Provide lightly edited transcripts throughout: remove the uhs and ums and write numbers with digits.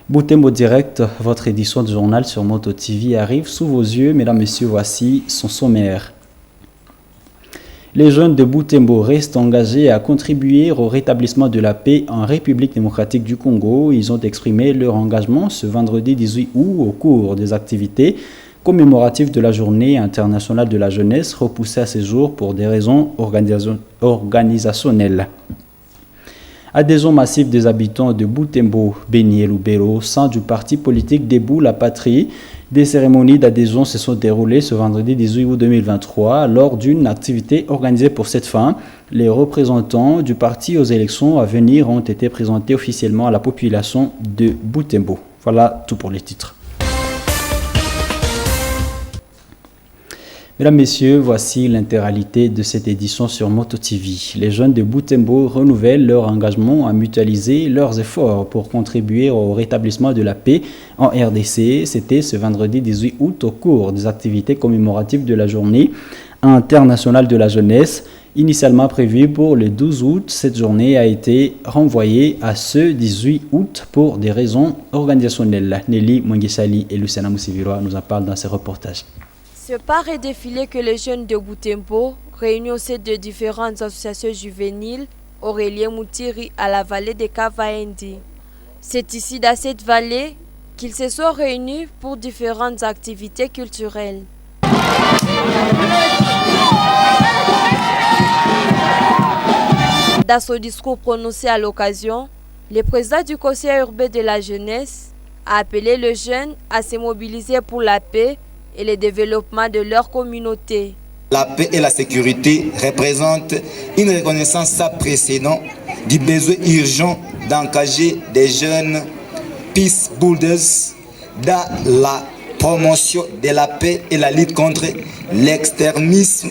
Boutembo Direct, votre édition du journal sur Moto TV arrive sous vos yeux. Mesdames, Messieurs, voici son sommaire. Les jeunes de Boutembo restent engagés à contribuer au rétablissement de la paix en République démocratique du Congo. Ils ont exprimé leur engagement ce vendredi 18 août au cours des activités commémoratives de la Journée internationale de la jeunesse, repoussée à ce jour pour des raisons organisationnelles. Adhésion massive des habitants de Boutembo, Beni et Lubero, sein du parti politique Debout la Patrie. Des cérémonies d'adhésion se sont déroulées ce vendredi 18 août 2023 lors d'une activité organisée pour cette fin. Les représentants du parti aux élections à venir ont été présentés officiellement à la population de Boutembo. Voilà tout pour les titres. Mesdames, Messieurs, voici l'intégralité de cette édition sur Moto TV. Les jeunes de Boutembo renouvellent leur engagement à mutualiser leurs efforts pour contribuer au rétablissement de la paix en RDC. C'était ce vendredi 18 août au cours des activités commémoratives de la Journée internationale de la jeunesse. Initialement prévue pour le 12 août, cette journée a été renvoyée à ce 18 août pour des raisons organisationnelles. Nelly Mwengesali et Luciana Moussiviroa nous en parlent dans ces reportages. Ce part et défilé que les jeunes de Boutembo, réunis au sein de différentes associations juvéniles, Aurélien Moutiri à la vallée de Kavaendi. C'est ici, dans cette vallée, qu'ils se sont réunis pour différentes activités culturelles. Dans son discours prononcé à l'occasion, le président du Conseil urbain de la jeunesse a appelé les jeunes à se mobiliser pour la paix et le développement de leur communauté. La paix et la sécurité représentent une reconnaissance sans précédent du besoin urgent d'engager des jeunes peace builders dans la promotion de la paix et la lutte contre l'extrémisme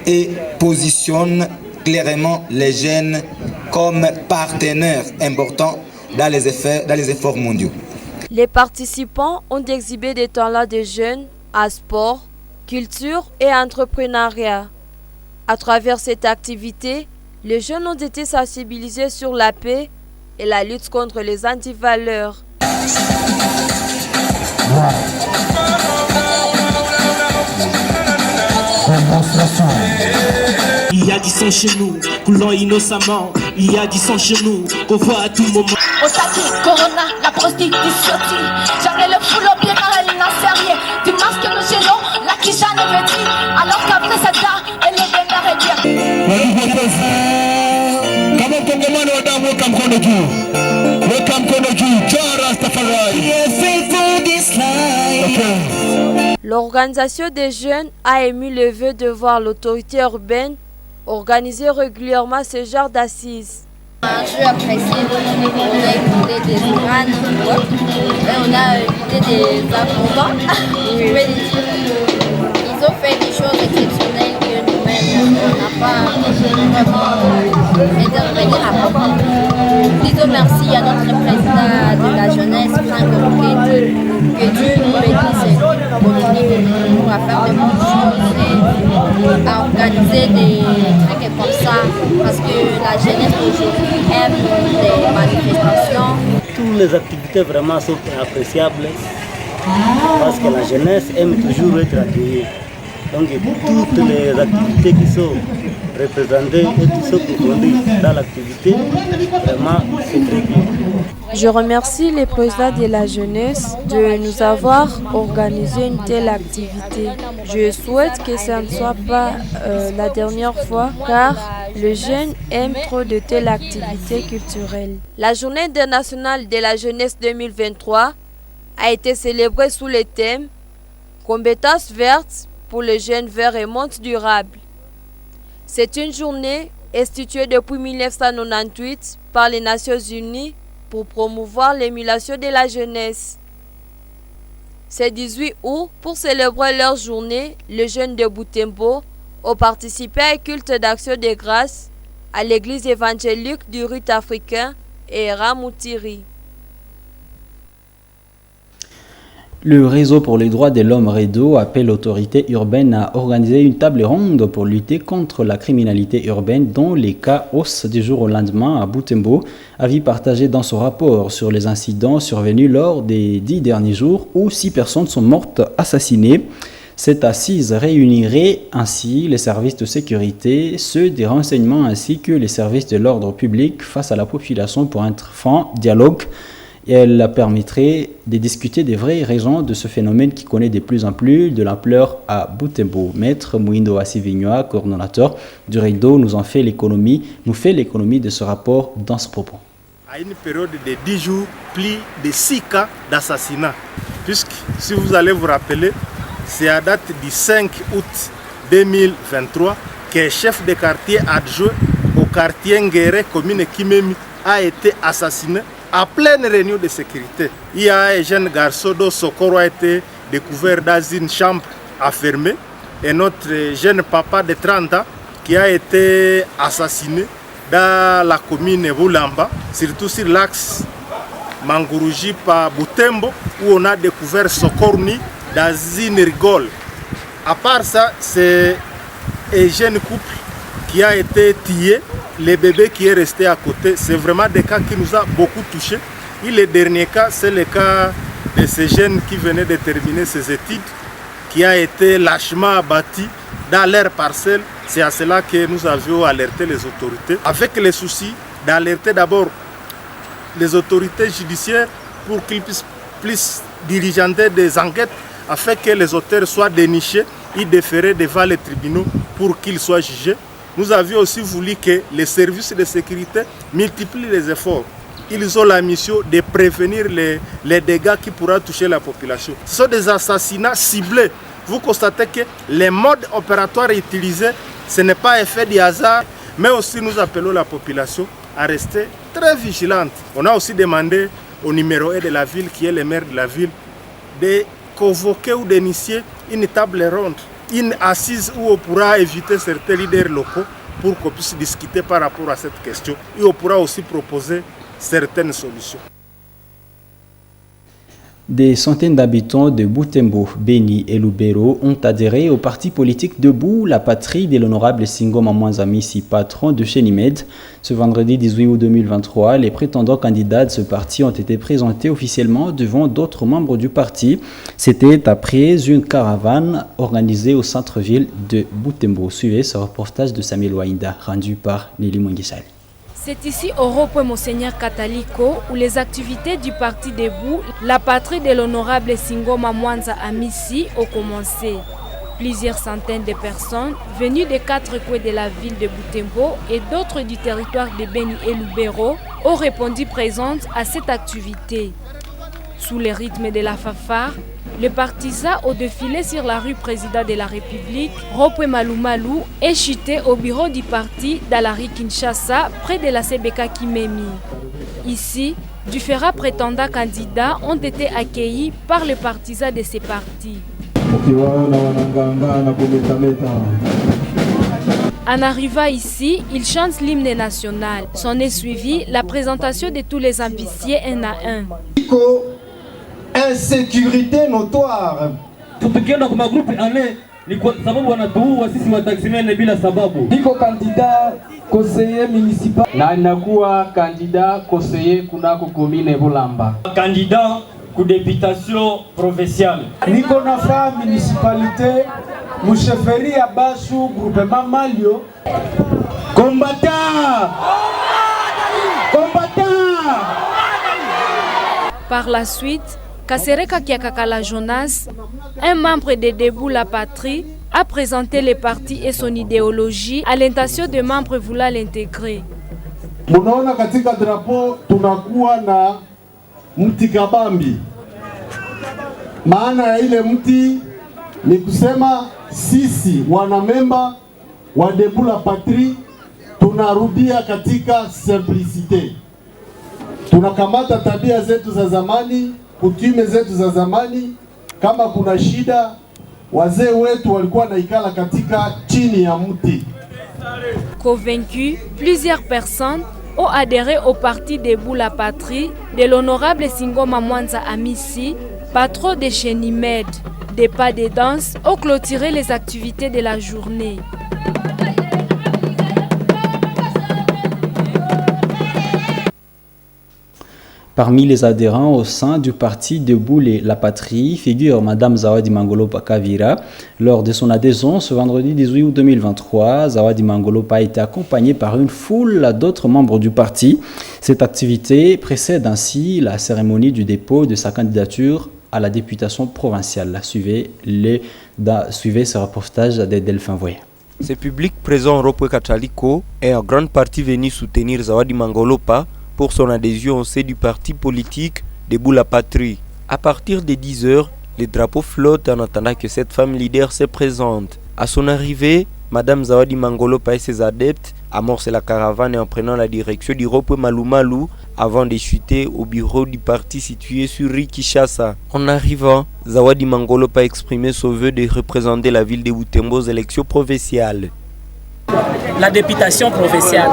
et positionne clairement les jeunes comme partenaires importants dans les efforts mondiaux. Les participants ont exhibé des talents des jeunes à sport, culture et entrepreneuriat. À travers cette activité, les jeunes ont été sensibilisés sur la paix et la lutte contre les antivaleurs. Il y a du sang chez nous, coulant innocemment. Il y a du sang chez nous, qu'on voit à tout moment. Osaki, Corona, la prostitution. J'avais le foulot bien mal, il n'en sait rien. Du masque le gelo, la quicha ne me dit. Alors qu'après ça, elle est bien arrêtée. L'organisation des jeunes a émis le vœu de voir l'autorité urbaine organiser régulièrement ce genre d'assises. Je apprécie, on a écouté des crânes, on a évité des affrontements. Ils ont fait des choses exceptionnelles que nous-mêmes, on n'a pas vraiment intervenir à propos. Disons merci à notre président de la jeunesse, Franck Roquetti, que Dieu nous bénisse pour faire de bonnes choses et à organiser des trucs comme ça, parce que la jeunesse aujourd'hui aime les manifestations. Toutes les activités vraiment sont appréciables parce que la jeunesse aime toujours être accueillie. Donc toutes les activités qui sont représentées et qui sont conduites dans l'activité, vraiment c'est très bien. Je remercie les présidents de la jeunesse de nous avoir organisé une telle activité. Je souhaite que ça ne soit pas la dernière fois car les jeunes aiment trop de telles activités culturelles. La Journée internationale de la jeunesse 2023 a été célébrée sous le thème « Compétences vertes pour les jeunes verts et monde durable ». C'est une journée instituée depuis 1998 par les Nations Unies pour promouvoir l'émulation de la jeunesse. Ce 18 août, pour célébrer leur journée, les jeunes de Boutembo ont participé à un culte d'action de grâce à l'église évangélique du rite africain et Ramoutiri. Le réseau pour les droits de l'homme REDO appelle l'autorité urbaine à organiser une table ronde pour lutter contre la criminalité urbaine dans les cas hausse du jour au lendemain à Butembo, avis partagé dans son rapport sur les incidents survenus lors des 10 derniers jours où 6 personnes sont mortes assassinées. Cette assise réunirait ainsi les services de sécurité, ceux des renseignements ainsi que les services de l'ordre public face à la population pour un franc dialogue. Et elle permettrait de discuter des vraies raisons de ce phénomène qui connaît de plus en plus de l'ampleur à Butembo. Maître Mouindo Assivignoa, coordonnateur du REDO, nous fait l'économie de ce rapport dans ce propos. À une période de 10 jours, plus de 6 cas d'assassinat. Puisque, si vous allez vous rappeler, c'est à date du 5 août 2023 que chef de quartier adjoint au quartier Nguéré, commune Kimemi, a été assassiné à pleine réunion de sécurité. Il y a un jeune garçon dont son corps a été découvert dans une chambre enfermée et notre jeune papa de 30 ans qui a été assassiné dans la commune Boulamba, surtout sur l'axe Manguruji par Butembo où on a découvert son corps nu dans une rigole. À part ça, c'est un jeune couple qui a été tué, le bébé qui est resté à côté. C'est vraiment des cas qui nous ont beaucoup touchés. Et le dernier cas, c'est le cas de ce jeune qui venait de terminer ses études, qui a été lâchement abattu dans leur parcelle. C'est à cela que nous avions alerté les autorités, avec le souci d'alerter d'abord les autorités judiciaires pour qu'ils puissent diligenter des enquêtes afin que les auteurs soient dénichés et déférés devant les tribunaux pour qu'ils soient jugés. Nous avions aussi voulu que les services de sécurité multiplient les efforts. Ils ont la mission de prévenir les dégâts qui pourraient toucher la population. Ce sont des assassinats ciblés. Vous constatez que les modes opératoires utilisés, ce n'est pas effet du hasard, mais aussi nous appelons la population à rester très vigilante. On a aussi demandé au numéro 1 de la ville, qui est le maire de la ville, de convoquer ou d'initier une table ronde, une assise où on pourra éviter certains leaders locaux pour qu'on puisse discuter par rapport à cette question. Et on pourra aussi proposer certaines solutions. Des centaines d'habitants de Butembo, Beni et Lubero ont adhéré au parti politique Debout, la patrie de l'honorable Singoma Mwanza-Missi, patron de Chenimed. Ce vendredi 18 août 2023, les prétendants candidats de ce parti ont été présentés officiellement devant d'autres membres du parti. C'était après une caravane organisée au centre-ville de Butembo. Suivez ce reportage de Samuel Wainda, rendu par Nelly Mwengisali. C'est ici au rond-point Monseigneur Catalico où les activités du Parti Debout, la patrie de l'honorable Singoma Mwanza-Missi, ont commencé. Plusieurs centaines de personnes venues des 4 coins de la ville de Butembo et d'autres du territoire de Beni et Lubero ont répondu présentes à cette activité. Sous le rythme de la fanfare, les partisans ont défilé sur la rue Président de la République, Ropwe Malumalu, et chuté au bureau du parti dans la rue Kinshasa, près de la CBK Kimemi. Ici, différents prétendants candidats ont été accueillis par les partisans de ces partis. En arrivant ici, ils chantent l'hymne national. S'en est suivi la présentation de tous les ambitieux un à un. Insécurité notoire. Tukienda kwa magrupu ane ni kwa sababu wanatuua sisi wataximene bila sababu. Niko kandida conseiller municipal na inakuwa kandida conseiller kunako commune Bulamba. Candidat ku députation provinciale. Niko nafa municipalité musheferi ya Bashu groupement Malio. Combattant. Par la suite, Kasereka Kiakakala Jonas, un membre de Debout la Patrie, a présenté le parti et son idéologie à l'intention des membres voulant l'intégrer. Munaona katika drapo tunakuwa na mti kabambi. Maana ya ile mti ni kusema sisi wanamemba wa Debout la Patrie tunarudia katika simplicite. Tunakamata tabia zetu za zamani, kutume zetu za zamani. Kama kuna shida, wazee wetu walikuwa naikala katika chini ya mti. Convaincus, plusieurs personnes ont adhéré au parti Debout la Patrie de l'honorable Singoma Mwanza-Missi Pas trop de chénimèdes, des pas de danse ont clôturé les activités de la journée. Parmi les adhérents au sein du parti Debout la Patrie figure Madame Zawadi Mangolopa Kavira. Lors de son adhésion ce vendredi 18 août 2023, Zawadi Mangolopa a été accompagnée par une foule d'autres membres du parti. Cette activité précède ainsi la cérémonie du dépôt de sa candidature à la députation provinciale. Suivez ce reportage de Delphin Voyer. Ce public présent au Ropwe Kataliko est en grande partie venu soutenir Zawadi Mangolopa pour son adhésion au sein du parti politique Debout la Patrie. À partir de 10h, les drapeaux flottent en attendant que cette femme leader se présente. À son arrivée, Madame Zawadi Mangolopa et ses adeptes amorcent la caravane en prenant la direction du Ropwe Malumalu avant de chuter au bureau du parti situé sur rue Kinshasa. En arrivant, Zawadi Mangolopa a exprimé son vœu de représenter la ville de Butembo aux élections provinciales. La députation provinciale.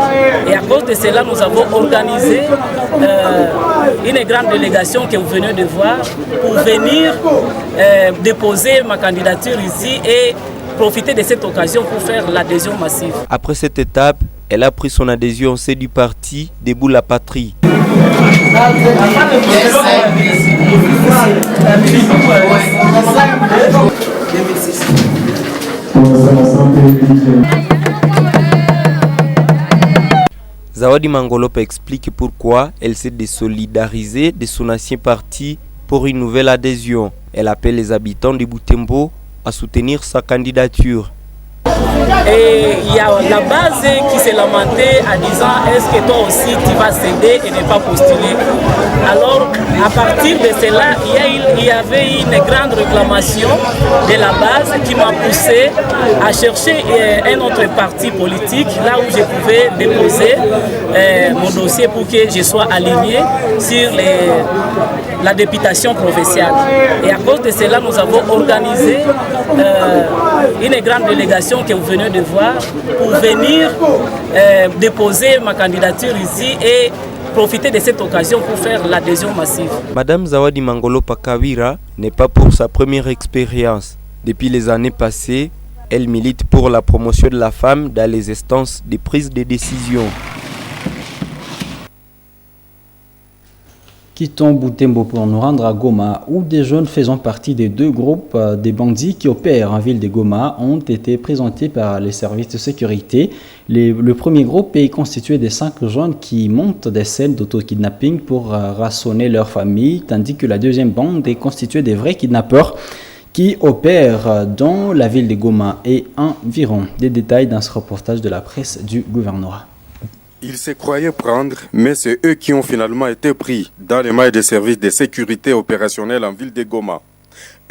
Et à cause de cela, nous avons organisé une grande délégation que vous venez de voir pour venir déposer ma candidature ici et profiter de cette occasion pour faire l'adhésion massive. Après cette étape, elle a pris son adhésion au sein du parti Debout la Patrie. Zawadi Mangolopa explique pourquoi elle s'est désolidarisée de son ancien parti pour une nouvelle adhésion. Elle appelle les habitants de Butembo à soutenir sa candidature. Et il y a la base qui s'est lamentée en disant est-ce que toi aussi tu vas céder et ne pas postuler. Alors à partir de cela, il y avait une grande réclamation de la base qui m'a poussé à chercher un autre parti politique là où je pouvais déposer mon dossier pour que je sois aligné sur la députation provinciale. Et à cause de cela, nous avons organisé une grande délégation que vous venez de voir pour venir déposer ma candidature ici et profiter de cette occasion pour faire l'adhésion massive. Madame Zawadi Mangolopa Kavira n'est pas pour sa première expérience. Depuis les années passées, elle milite pour la promotion de la femme dans les instances de prise de décision. Quittons Butembo pour nous rendre à Goma, où des jeunes faisant partie des deux groupes des bandits qui opèrent en ville de Goma ont été présentés par les services de sécurité. Le premier groupe est constitué de 5 jeunes qui montent des scènes d'auto-kidnapping pour rançonner leur famille, tandis que la deuxième bande est constituée de vrais kidnappeurs qui opèrent dans la ville de Goma et environ. Des détails dans ce reportage de la presse du gouvernorat. Ils se croyaient prendre, mais c'est eux qui ont finalement été pris dans les mailles des services de sécurité opérationnelle en ville de Goma.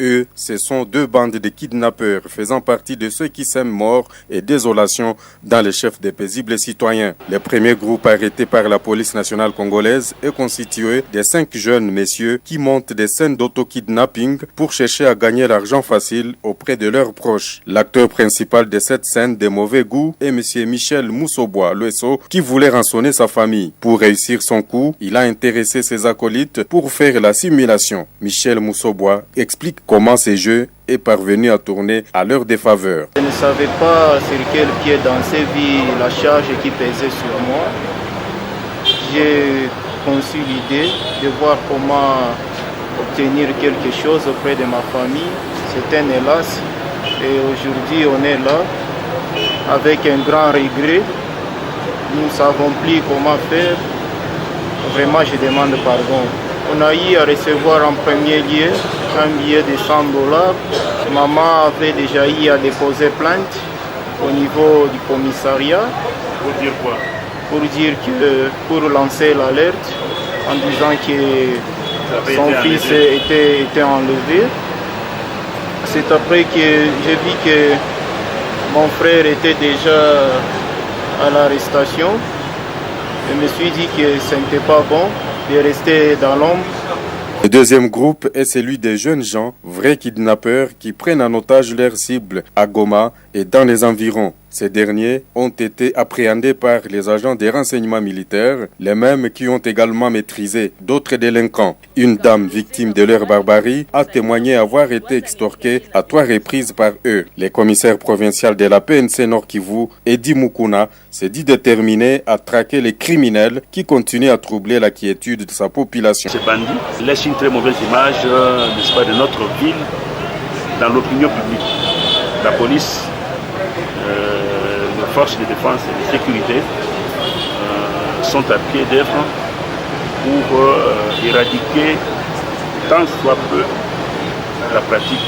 Eux, ce sont 2 bandes de kidnappeurs faisant partie de ceux qui sèment mort et désolation dans les chefs des paisibles citoyens. Le premier groupe arrêté par la police nationale congolaise est constitué de 5 jeunes messieurs qui montent des scènes d'auto-kidnapping pour chercher à gagner l'argent facile auprès de leurs proches. L'acteur principal de cette scène de mauvais goût est M. Michel Moussobois, l'OSO, qui voulait rançonner sa famille. Pour réussir son coup, il a intéressé ses acolytes pour faire la simulation. Michel Moussobois explique comment ces jeux est parvenu à tourner à leur défaveur. Je ne savais pas sur quel pied danser vu la charge qui pesait sur moi. J'ai conçu l'idée de voir comment obtenir quelque chose auprès de ma famille. C'est un hélas et aujourd'hui on est là avec un grand regret. Nous ne savons plus comment faire. Vraiment je demande pardon. On a eu à recevoir en premier lieu un billet de $100. Maman avait déjà eu à déposer plainte au niveau du commissariat. Pour dire quoi? Pour dire que, pour lancer l'alerte en disant que son fils était enlevé. C'est après que j'ai vu que mon frère était déjà à l'arrestation. Je me suis dit que ce n'était pas bon de rester dans l'ombre. Le deuxième groupe est celui des jeunes gens, vrais kidnappeurs, qui prennent en otage leurs cibles à Goma et dans les environs. Ces derniers ont été appréhendés par les agents des renseignements militaires, les mêmes qui ont également maîtrisé d'autres délinquants. Une dame victime de leur barbarie a témoigné avoir été extorquée à 3 reprises par eux. Le commissaire provincial de la PNC Nord Kivu, Edi Mukuna, s'est dit déterminé à traquer les criminels qui continuent à troubler la quiétude de sa population. Ces bandits laissent une très mauvaise image de notre ville dans l'opinion publique. La police, les forces de défense et de sécurité sont à pied d'œuvre pour éradiquer tant soit peu la pratique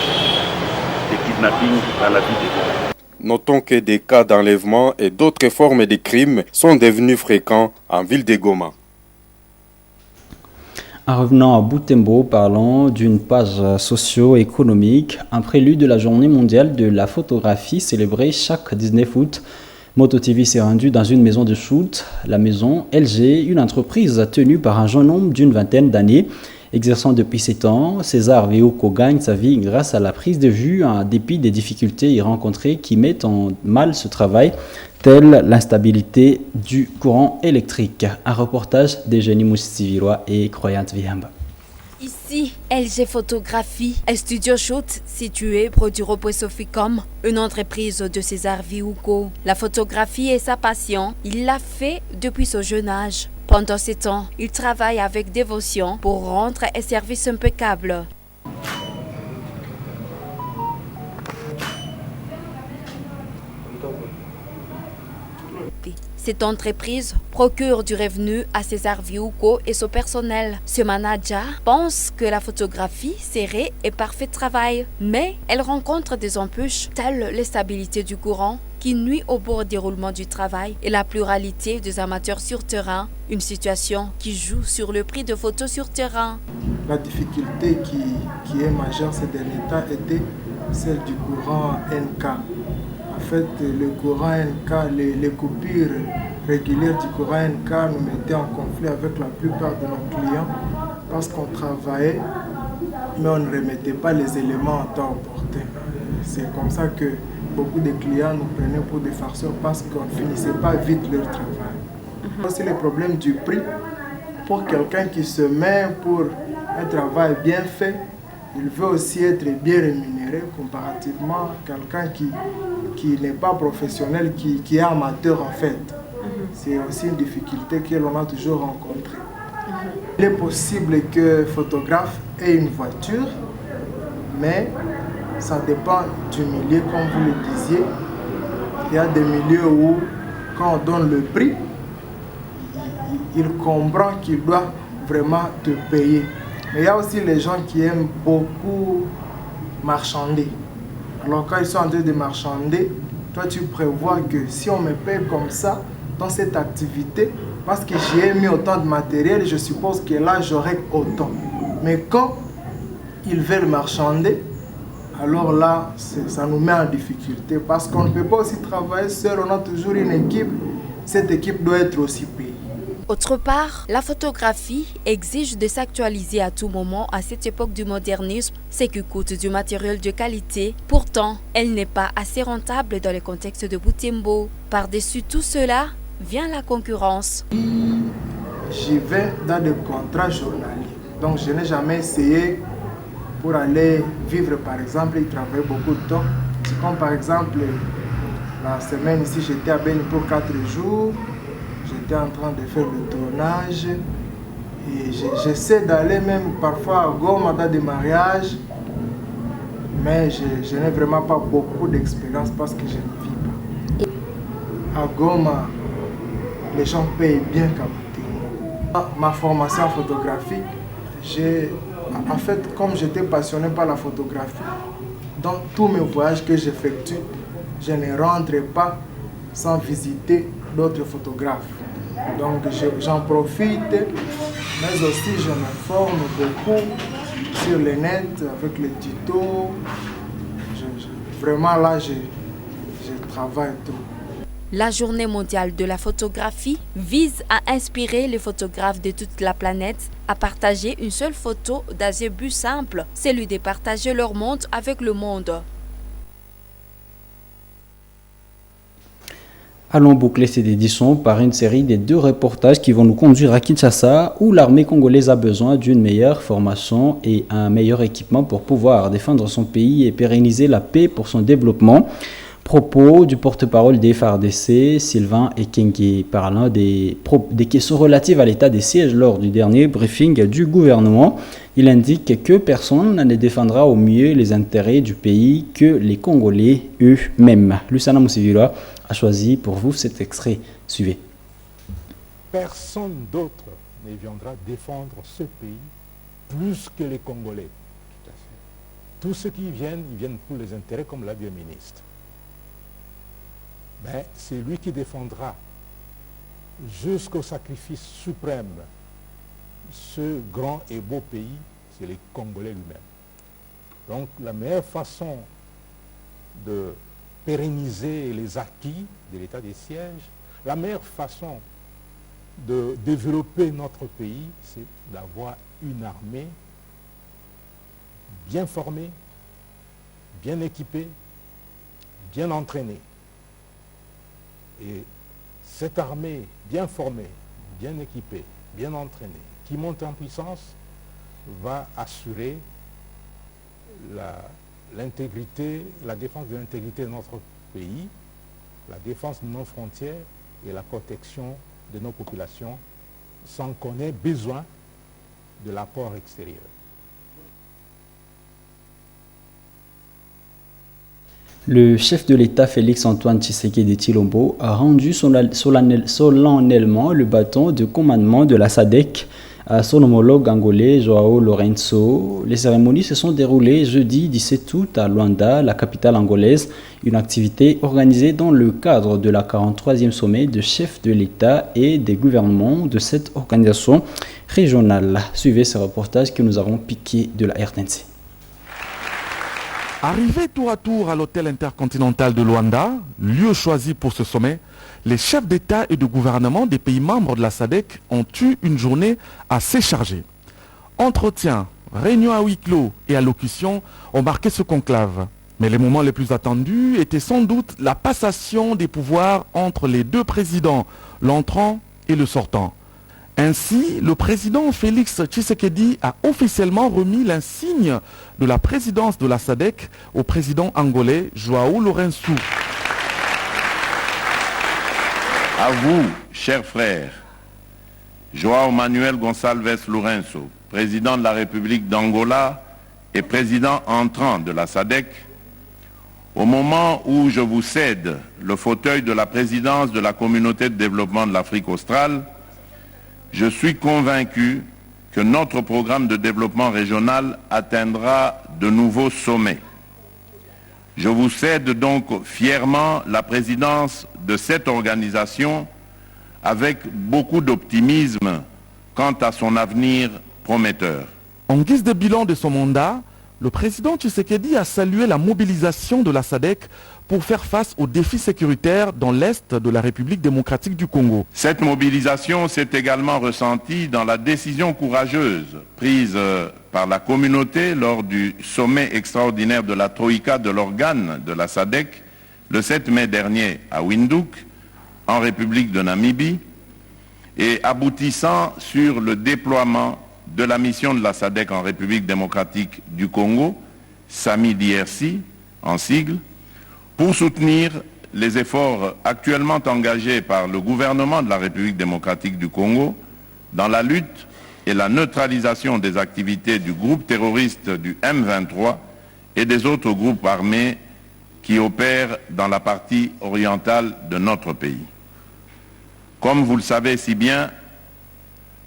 des kidnappings dans la ville de Goma. Notons que des cas d'enlèvement et d'autres formes de crimes sont devenus fréquents en ville de Goma. En revenant à Butembo, parlons d'une page socio-économique. Un prélude de la journée mondiale de la photographie célébrée chaque 19 août. MotoTV s'est rendu dans une maison de shoot, la maison LG, une entreprise tenue par un jeune homme d'une vingtaine d'années. Exerçant depuis 7 ans, César Veouko gagne sa vie grâce à la prise de vue en dépit des difficultés rencontrées qui mettent en mal ce travail, telle l'instabilité du courant électrique. Un reportage d'Eugénie Moussivirois et Croyante Viamba. Ici, LG Photographie, un studio shoot situé près du repos Soficom, une entreprise de César Viouko. La photographie est sa passion, il l'a fait depuis son jeune âge. Pendant ce temps, il travaille avec dévotion pour rendre un service impeccable. Cette entreprise procure du revenu à César Viouko et son personnel. Ce manager pense que la photographie serait un parfait travail, mais elle rencontre des embûches telles l'instabilité du courant qui nuit au bon déroulement du travail et la pluralité des amateurs sur terrain, une situation qui joue sur le prix de photos sur terrain. La difficulté qui est majeure ces derniers temps était celle du courant NK. En fait, le courant NK, les coupures régulières du courant NK nous mettaient en conflit avec la plupart de nos clients parce qu'on travaillait, mais on ne remettait pas les éléments en temps opportun. C'est comme ça que beaucoup de clients nous prenaient pour des farceurs parce qu'on ne finissait pas vite leur travail. C'est le problème du prix. Pour quelqu'un qui se met pour un travail bien fait, il veut aussi être bien rémunéré comparativement à quelqu'un qui n'est pas professionnel, qui est amateur en fait. C'est aussi une difficulté que l'on a toujours rencontrée. Il est possible que photographe ait une voiture, mais ça dépend du milieu, comme vous le disiez. Il y a des milieux où, quand on donne le prix, il comprend qu'il doit vraiment te payer. Mais il y a aussi les gens qui aiment beaucoup marchander. Alors quand ils sont en train de marchander, toi tu prévois que si on me paye comme ça dans cette activité, parce que j'y ai mis autant de matériel, je suppose que là j'aurai autant. Mais quand ils veulent marchander, alors là ça nous met en difficulté parce qu'on ne peut pas aussi travailler seul, on a toujours une équipe, cette équipe doit être aussi payée. Autre part, la photographie exige de s'actualiser à tout moment à cette époque du modernisme, ce qui coûte du matériel de qualité. Pourtant, elle n'est pas assez rentable dans le contexte de Butembo. Par-dessus tout cela, vient la concurrence. J'y vais dans des contrats journaliers. Donc je n'ai jamais essayé pour aller vivre par exemple et travailler beaucoup de temps. C'est comme par exemple la semaine ici j'étais à Beni pour 4 jours. J'étais en train de faire le tournage et j'essaie d'aller même parfois à Goma dans des mariages, mais je n'ai vraiment pas beaucoup d'expérience parce que je ne vis pas. À Goma, les gens payent bien quand même. Ma formation photographique, en fait, comme j'étais passionné par la photographie, dans tous mes voyages que j'effectue, je ne rentre pas sans visiter d'autres photographes. Donc j'en profite, mais aussi je me forme beaucoup sur le net avec les tutos. Vraiment là, je travaille tout. La journée mondiale de la photographie vise à inspirer les photographes de toute la planète à partager une seule photo dans un but simple, celui de partager leur monde avec le monde. Allons boucler cette édition par une série des 2 reportages qui vont nous conduire à Kinshasa, où l'armée congolaise a besoin d'une meilleure formation et un meilleur équipement pour pouvoir défendre son pays et pérenniser la paix pour son développement. Propos du porte-parole des FARDC, Sylvain Ekenge, parlant des questions relatives à l'état des sièges lors du dernier briefing du gouvernement. Il indique que personne ne défendra au mieux les intérêts du pays que les Congolais eux-mêmes. Lucana Moussivira a choisi pour vous cet extrait. Suivez. Personne d'autre ne viendra défendre ce pays plus que les Congolais. Tous ceux qui viennent, ils viennent pour les intérêts, comme l'a dit le ministre. Mais c'est lui qui défendra jusqu'au sacrifice suprême ce grand et beau pays, c'est les Congolais lui-même. Donc la meilleure façon de pérenniser les acquis de l'état des sièges, la meilleure façon de développer notre pays, c'est d'avoir une armée bien formée, bien équipée, bien entraînée. Et cette armée bien formée, bien équipée, bien entraînée, qui monte en puissance, va assurer l'intégrité, la défense de l'intégrité de notre pays, la défense de nos frontières et la protection de nos populations, sans qu'on ait besoin de l'apport extérieur. Le chef de l'État Félix-Antoine Tshisekedi Tshilombo a rendu solennellement le bâton de commandement de la SADC à son homologue angolais Joao Lourenço. Les cérémonies se sont déroulées jeudi 17 août à Luanda, la capitale angolaise, une activité organisée dans le cadre de la 43e sommet de chefs de l'État et des gouvernements de cette organisation régionale. Suivez ce reportage que nous avons piqué de la RTNC. Arrivés tour à tour à l'hôtel intercontinental de Luanda, lieu choisi pour ce sommet, les chefs d'État et de gouvernement des pays membres de la SADC ont eu une journée assez chargée. Entretiens, réunions à huis clos et allocutions ont marqué ce conclave. Mais les moments les plus attendus étaient sans doute la passation des pouvoirs entre les 2 présidents, l'entrant et le sortant. Ainsi, le président Félix Tshisekedi a officiellement remis l'insigne de la présidence de la SADC au président angolais Joao Lourenço. À vous, chers frères, Joao Manuel Gonçalves Lourenço, président de la République d'Angola et président entrant de la SADC, au moment où je vous cède le fauteuil de la présidence de la Communauté de développement de l'Afrique australe, je suis convaincu que notre programme de développement régional atteindra de nouveaux sommets. Je vous cède donc fièrement la présidence de cette organisation avec beaucoup d'optimisme quant à son avenir prometteur. En guise de bilan de son mandat, le président Tshisekedi a salué la mobilisation de la SADC pour faire face aux défis sécuritaires dans l'Est de la République démocratique du Congo. Cette mobilisation s'est également ressentie dans la décision courageuse prise par la communauté lors du sommet extraordinaire de la Troïka de l'organe de la SADC le 7 mai dernier à Windhoek, en République de Namibie, et aboutissant sur le déploiement de la mission de la SADC en République démocratique du Congo, SAMI-DRC en sigle, pour soutenir les efforts actuellement engagés par le gouvernement de la République démocratique du Congo dans la lutte et la neutralisation des activités du groupe terroriste du M23 et des autres groupes armés qui opèrent dans la partie orientale de notre pays. Comme vous le savez si bien,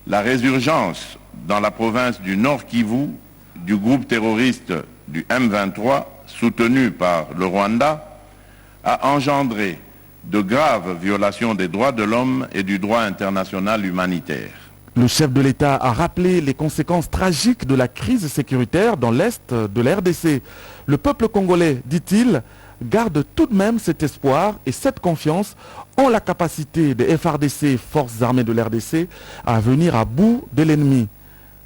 la résurgence dans la province du Nord Kivu du groupe terroriste du M23, soutenu par le Rwanda, a engendré de graves violations des droits de l'homme et du droit international humanitaire. Le chef de l'État a rappelé les conséquences tragiques de la crise sécuritaire dans l'Est de la RDC. Le peuple congolais, dit-il, garde tout de même cet espoir et cette confiance en la capacité des FARDC, Forces armées de l'RDC, à venir à bout de l'ennemi.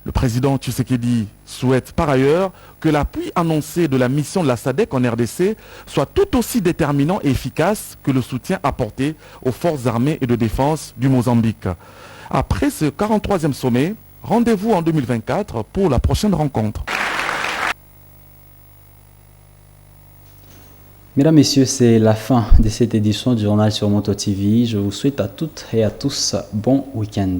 Le président Tshisekedi souhaite par ailleurs que l'appui annoncé de la mission de la SADC en RDC soit tout aussi déterminant et efficace que le soutien apporté aux forces armées et de défense du Mozambique. Après ce 43e sommet, rendez-vous en 2024 pour la prochaine rencontre. Mesdames, Messieurs, c'est la fin de cette édition du journal sur Moto TV. Je vous souhaite à toutes et à tous bon week-end.